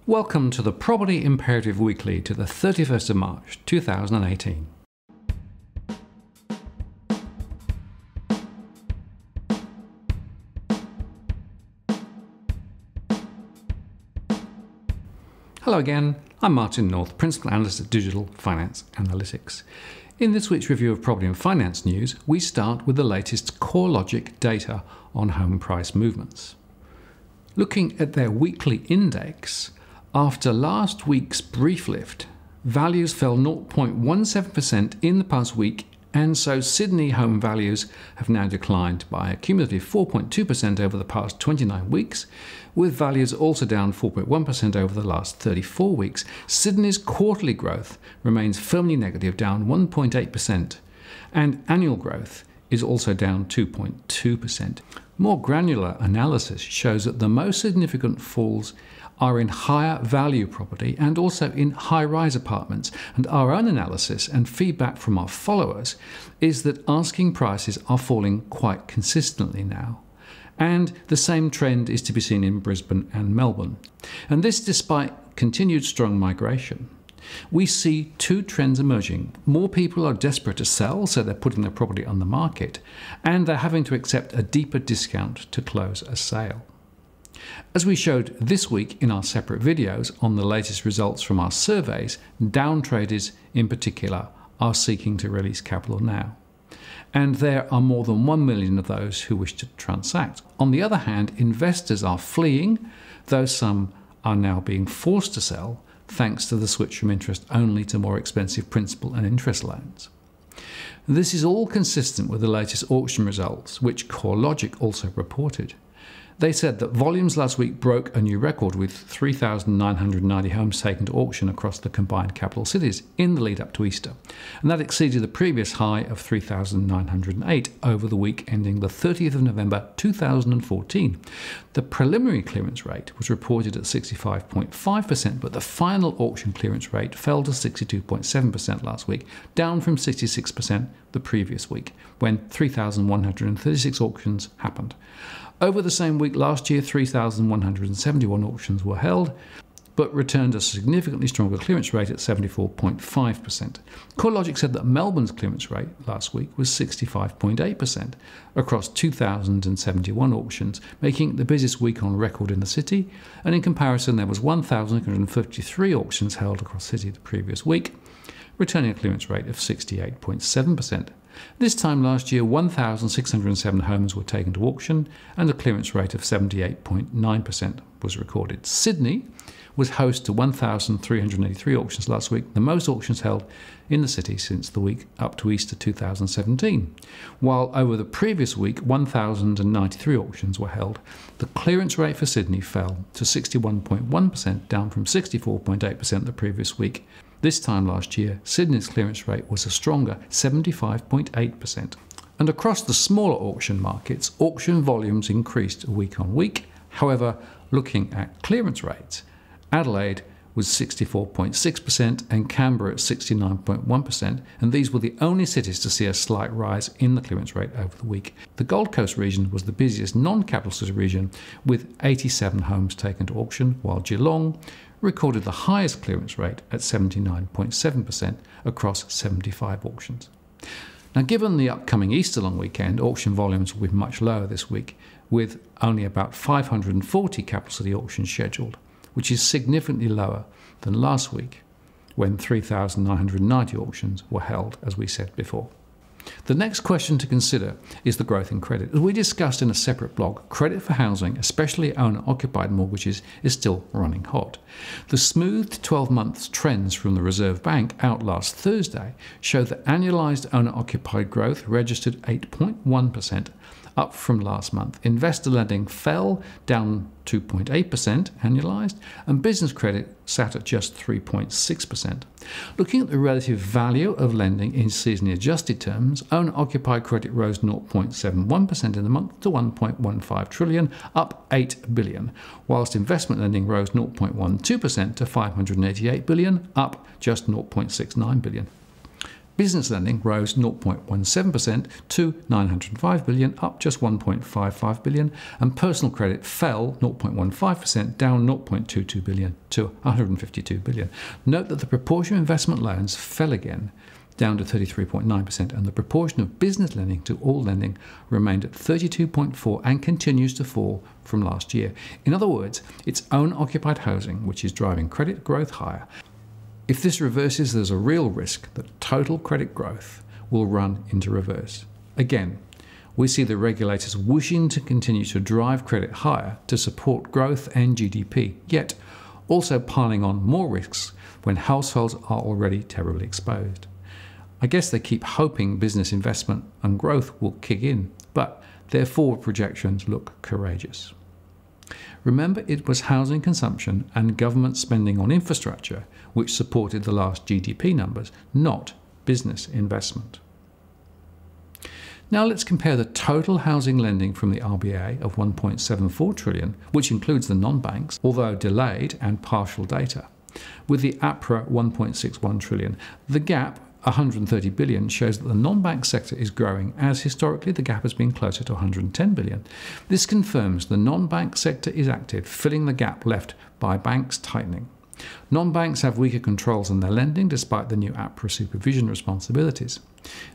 Welcome to the Property Imperative Weekly to the 31st of March 2018. Hello again, I'm Martin North, Principal Analyst at Digital Finance Analytics. In this week's review of property and finance news, we start with the latest CoreLogic data on home price movements. Looking at their weekly index, after last week's brief lift, values fell 0.17% in the past week, and so Sydney home values have now declined by a cumulative 4.2% over the past 29 weeks, with values also down 4.1% over the last 34 weeks. Sydney's quarterly growth remains firmly negative, down 1.8%, and annual growth is also down 2.2%. More granular analysis shows that the most significant falls are in higher value property and also in high-rise apartments, and our own analysis and feedback from our followers is that asking prices are falling quite consistently now. And the same trend is to be seen in Brisbane and Melbourne. And this despite continued strong migration. We see two trends emerging. More people are desperate to sell, so they're putting their property on the market, and they're having to accept a deeper discount to close a sale. As we showed this week in our separate videos on the latest results from our surveys, down traders in particular are seeking to release capital now. And there are more than 1 million of those who wish to transact. On the other hand, investors are fleeing, though some are now being forced to sell thanks to the switch from interest only to more expensive principal and interest loans. This is all consistent with the latest auction results, which CoreLogic also reported. They said that volumes last week broke a new record, with 3,990 homes taken to auction across the combined capital cities in the lead up to Easter, and that exceeded the previous high of 3,908 over the week ending the 30th of November 2014. The preliminary clearance rate was reported at 65.5%, but the final auction clearance rate fell to 62.7% last week, down from 66% the previous week, when 3,136 auctions happened. Over the same week last year, 3,171 auctions were held, but returned a significantly stronger clearance rate at 74.5%. CoreLogic said that Melbourne's clearance rate last week was 65.8% across 2,071 auctions, making it the busiest week on record in the city, and in comparison there was 1,153 auctions held across the city the previous week, returning a clearance rate of 68.7%. This time last year, 1,607 homes were taken to auction and a clearance rate of 78.9% was recorded. Sydney was host to 1,383 auctions last week, the most auctions held in the city since the week up to Easter 2017. While over the previous week, 1,093 auctions were held, the clearance rate for Sydney fell to 61.1%, down from 64.8% the previous week. This time last year, Sydney's clearance rate was a stronger 75.8%. And across the smaller auction markets, auction volumes increased week on week. However, looking at clearance rates, Adelaide was 64.6% and Canberra at 69.1%, and these were the only cities to see a slight rise in the clearance rate over the week. The Gold Coast region was the busiest non-capital city region, with 87 homes taken to auction, while Geelong recorded the highest clearance rate at 79.7% across 75 auctions. Now, given the upcoming Easter long weekend, auction volumes will be much lower this week, with only about 540 capital city auctions scheduled, which is significantly lower than last week, when 3,990 auctions were held, as we said before. The next question to consider is the growth in credit. As we discussed in a separate blog, credit for housing, especially owner-occupied mortgages, is still running hot. The smoothed 12-month trends from the Reserve Bank out last Thursday show that annualised owner-occupied growth registered 8.1%, up from last month. Investor lending fell, down 2.8% annualised, and business credit sat at just 3.6%. Looking at the relative value of lending in seasonally adjusted terms, owner-occupied credit rose 0.71% in the month to 1.15 trillion, up 8 billion, whilst investment lending rose 0.12% to 588 billion, up just 0.69 billion. Business lending rose 0.17% to 905 billion, up just 1.55 billion, and personal credit fell 0.15%, down 0.22 billion to 152 billion. Note that the proportion of investment loans fell again, down to 33.9%, and the proportion of business lending to all lending remained at 32.4% and continues to fall from last year. In other words, it's owner-occupied housing which is driving credit growth higher. If this reverses, there's a real risk that total credit growth will run into reverse. Again, we see the regulators wishing to continue to drive credit higher to support growth and GDP, yet also piling on more risks when households are already terribly exposed. I guess they keep hoping business investment and growth will kick in, but their forward projections look courageous. Remember, it was housing consumption and government spending on infrastructure which supported the last GDP numbers, not business investment. Now let's compare the total housing lending from the RBA of 1.74 trillion, which includes the non-banks, although delayed and partial data, with the APRA 1.61 trillion. The gap, 130 billion, shows that the non-bank sector is growing, as historically the gap has been closer to 110 billion. This confirms the non-bank sector is active, filling the gap left by banks tightening. Non-banks have weaker controls on their lending despite the new APRA supervision responsibilities.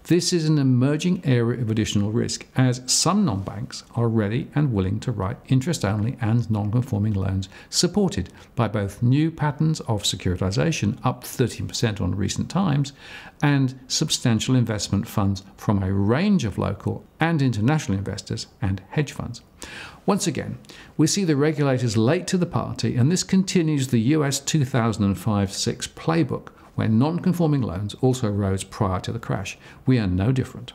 This is an emerging area of additional risk, as some non-banks are ready and willing to write interest-only and non-conforming loans, supported by both new patterns of securitization, up 13% on recent times, and substantial investment funds from a range of local and international investors and hedge funds. Once again, we see the regulators late to the party, and this continues the US 2005-06 playbook, where non-conforming loans also rose prior to the crash. We are no different.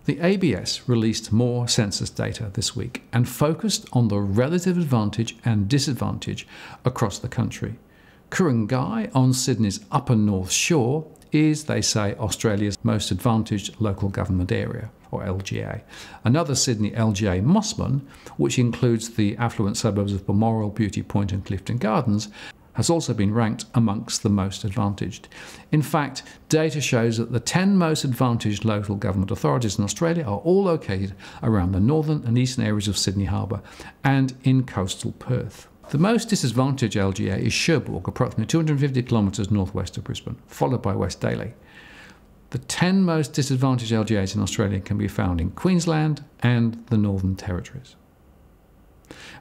The ABS released more census data this week and focused on the relative advantage and disadvantage across the country. Ku-ring-gai on Sydney's Upper North Shore is, they say, Australia's most advantaged local government area, or LGA. Another Sydney LGA, Mossman, which includes the affluent suburbs of Balmoral, Beauty Point and Clifton Gardens, has also been ranked amongst the most advantaged. In fact, data shows that the 10 most advantaged local government authorities in Australia are all located around the northern and eastern areas of Sydney Harbour and in coastal Perth. The most disadvantaged LGA is Cherbourg, approximately 250 kilometres northwest of Brisbane, followed by West Daly. The 10 most disadvantaged LGAs in Australia can be found in Queensland and the Northern Territories.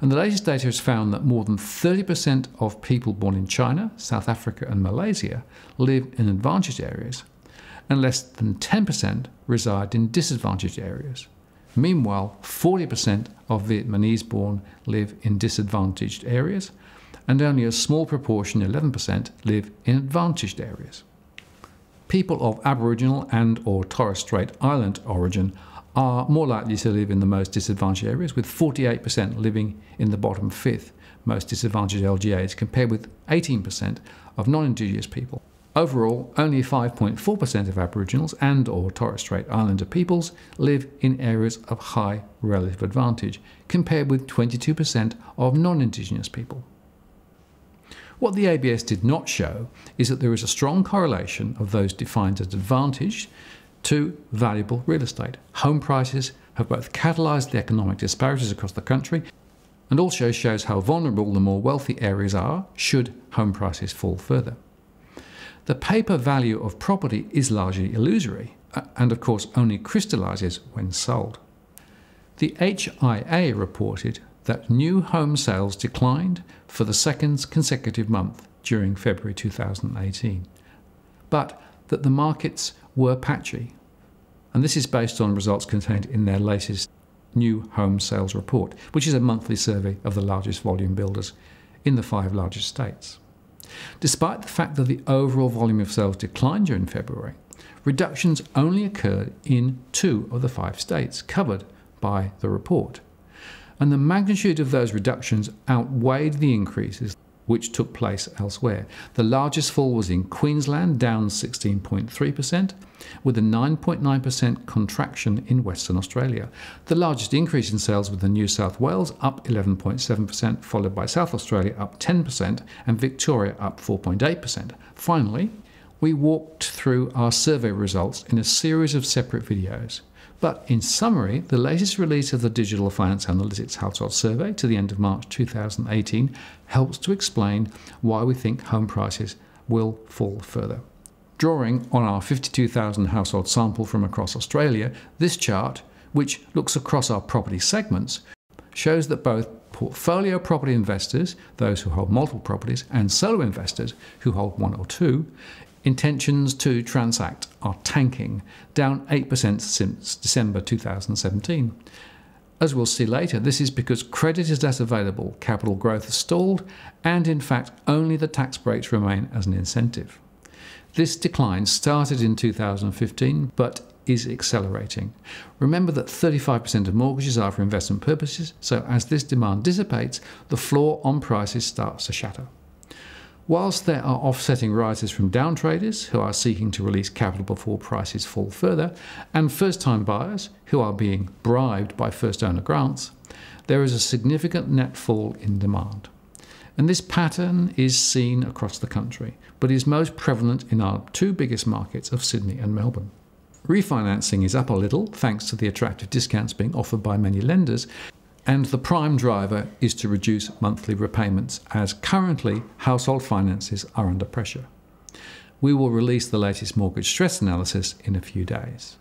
And the latest data has found that more than 30% of people born in China, South Africa and Malaysia live in advantaged areas, and less than 10% reside in disadvantaged areas. Meanwhile, 40% of Vietnamese-born live in disadvantaged areas, and only a small proportion, 11%, live in advantaged areas. People of Aboriginal and or Torres Strait Island origin are more likely to live in the most disadvantaged areas, with 48% living in the bottom fifth most disadvantaged LGAs, compared with 18% of non-Indigenous people. Overall, only 5.4% of Aboriginals and or Torres Strait Islander peoples live in areas of high relative advantage, compared with 22% of non-Indigenous people. What the ABS did not show is that there is a strong correlation of those defined as advantaged to valuable real estate. Home prices have both catalysed the economic disparities across the country and also shows how vulnerable the more wealthy areas are should home prices fall further. The paper value of property is largely illusory and of course only crystallises when sold. The HIA reported that new home sales declined for the second consecutive month during February 2018, but that the markets were patchy, and this is based on results contained in their latest new home sales report, which is a monthly survey of the largest volume builders in the 5 largest states. Despite the fact that the overall volume of sales declined during February, reductions only occurred in 2 of the 5 states covered by the report, and the magnitude of those reductions outweighed the increases which took place elsewhere. The largest fall was in Queensland, down 16.3%, with a 9.9% contraction in Western Australia. The largest increase in sales was in New South Wales, up 11.7%, followed by South Australia, up 10%, and Victoria, up 4.8%. Finally, We walked through our survey results in a series of separate videos. But in summary, the latest release of the Digital Finance Analytics Household Survey to the end of March 2018 helps to explain why we think home prices will fall further. Drawing on our 52,000 household sample from across Australia, this chart, which looks across our property segments, shows that both portfolio property investors, those who hold multiple properties, and solo investors who hold one or two, intentions to transact are tanking, down 8% since December 2017. As we'll see later, this is because credit is less available, capital growth has stalled, and in fact only the tax breaks remain as an incentive. This decline started in 2015 but is accelerating. Remember that 35% of mortgages are for investment purposes, so as this demand dissipates, the floor on prices starts to shatter. Whilst there are offsetting rises from down traders who are seeking to release capital before prices fall further, and first-time buyers who are being bribed by first-owner grants, there is a significant net fall in demand. And this pattern is seen across the country, but is most prevalent in our two biggest markets of Sydney and Melbourne. Refinancing is up a little thanks to the attractive discounts being offered by many lenders, and the prime driver is to reduce monthly repayments, as currently household finances are under pressure. We will release the latest mortgage stress analysis in a few days.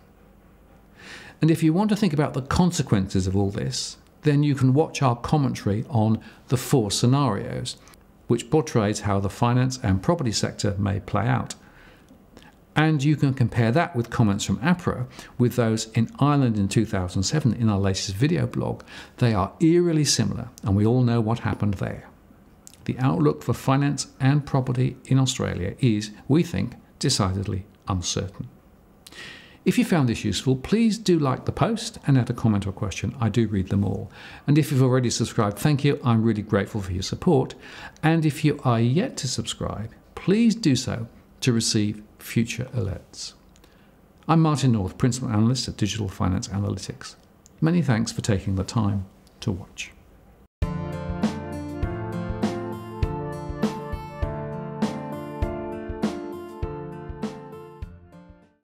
And if you want to think about the consequences of all this, then you can watch our commentary on the 4 scenarios, which portrays how the finance and property sector may play out. And you can compare that with comments from APRA with those in Ireland in 2007 in our latest video blog. They are eerily similar, and we all know what happened there. The outlook for finance and property in Australia is, we think, decidedly uncertain. If you found this useful, please do like the post and add a comment or question. I do read them all. And if you've already subscribed, thank you. I'm really grateful for your support. And if you are yet to subscribe, please do so to receive future alerts. I'm Martin North, Principal Analyst at Digital Finance Analytics. Many thanks for taking the time to watch.